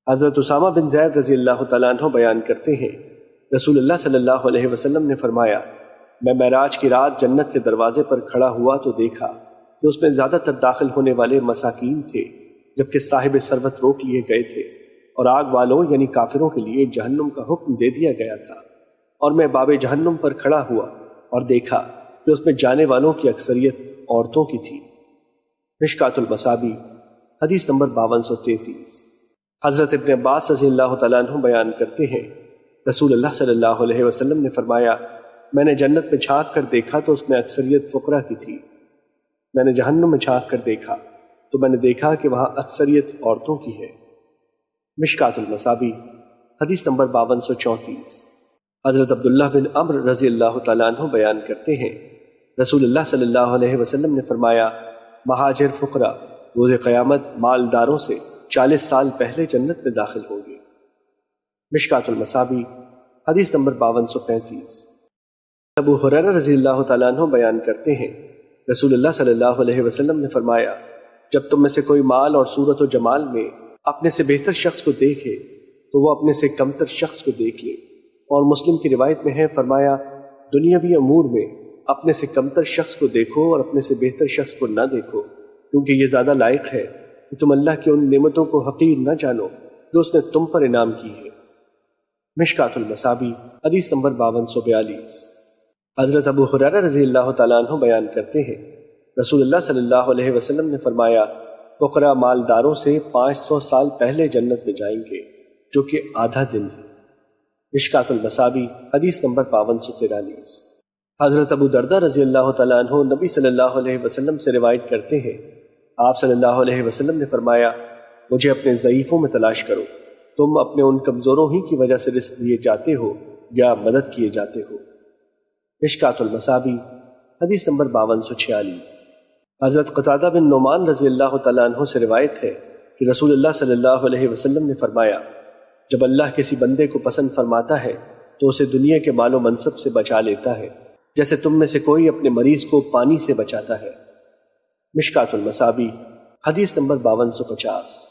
حضرت اسامہ بن زید رضی اللہ تعالیٰ عنہ بیان کرتے ہیں، رسول اللہ صلی اللہ علیہ وسلم نے فرمایا، میں معراج کی رات جنت کے دروازے پر کھڑا ہوا تو دیکھا کہ اس میں زیادہ تر داخل ہونے والے مساکین تھے، جبکہ صاحب ثروت روک لیے گئے تھے، اور آگ والوں یعنی کافروں کے لیے جہنم کا حکم دے دیا گیا تھا۔ اور میں باب جہنم پر کھڑا ہوا اور دیکھا کہ اس میں جانے والوں کی اکثریت عورتوں کی تھی۔ مشکات المصابیح حدیث نمبر 5233۔ حضرت ابن عباس رضی اللہ تعالیٰ عنہ بیان کرتے ہیں، رسول اللہ صلی اللہ علیہ وسلم نے فرمایا، میں نے جنت میں جھانک کر دیکھا تو اس میں اکثریت فقراء کی تھی، میں نے جہنم میں جھانک کر دیکھا تو میں نے دیکھا کہ وہاں اکثریت عورتوں کی ہے۔ مشکات المصابیح حدیث نمبر 5234۔ حضرت عبداللہ بن عمرو رضی اللہ تعالیٰ عنہ بیان کرتے ہیں، رسول اللہ صلی اللہ علیہ وسلم نے فرمایا، مہاجر فقراء روز قیامت مالداروں سے 40 سال پہلے جنت میں داخل ہوں گے۔ مشکات المصابیح حدیث نمبر 5235۔ ابو ہریرہ رضی اللہ تعالیٰ عنہ بیان کرتے ہیں، رسول اللہ صلی اللہ علیہ وسلم نے فرمایا، جب تم میں سے کوئی مال اور صورت و جمال میں اپنے سے بہتر شخص کو دیکھے تو وہ اپنے سے کمتر شخص کو دیکھ لے۔ اور مسلم کی روایت میں ہے، فرمایا، دنیاوی امور میں اپنے سے کمتر شخص کو دیکھو اور اپنے سے بہتر شخص کو نہ دیکھو، کیونکہ یہ زیادہ لائق ہے کہ تم اللہ کی ان نعمتوں کو حقیر نہ جانو جو اس نے تم پر انعام کی ہے۔ مشکات المصابیح حدیث نمبر 5242۔ حضرت ابو ہریرہ رضی اللہ تعالیٰ عنہ بیان کرتے ہیں، رسول اللہ صلی اللہ علیہ وسلم نے فرمایا، فقراء مالداروں سے 500 سال پہلے جنت میں جائیں گے، جو کہ آدھا دن ہے۔ مشکات المصابیح حدیث نمبر 5243۔ حضرت ابو دردہ رضی اللہ تعالیٰ عنہ نبی صلی اللہ علیہ وسلم سے روایت کرتے ہیں، آپ صلی اللہ علیہ وسلم نے فرمایا، مجھے اپنے ضعیفوں میں تلاش کرو، تم اپنے ان کمزوروں ہی کی وجہ سے رزق دیے جاتے ہو یا مدد کیے جاتے ہو۔ مشکات المصابیح حدیث نمبر 5246۔ حضرت قتادہ بن نعمان رضی اللہ تعالیٰ عنہ سے روایت ہے کہ رسول اللہ صلی اللہ علیہ وسلم نے فرمایا، جب اللہ کسی بندے کو پسند فرماتا ہے تو اسے دنیا کے مال و منصب سے بچا لیتا ہے، جیسے تم میں سے کوئی اپنے مریض کو پانی سے بچاتا ہے۔ مشکات المصابیح حدیث نمبر 5250۔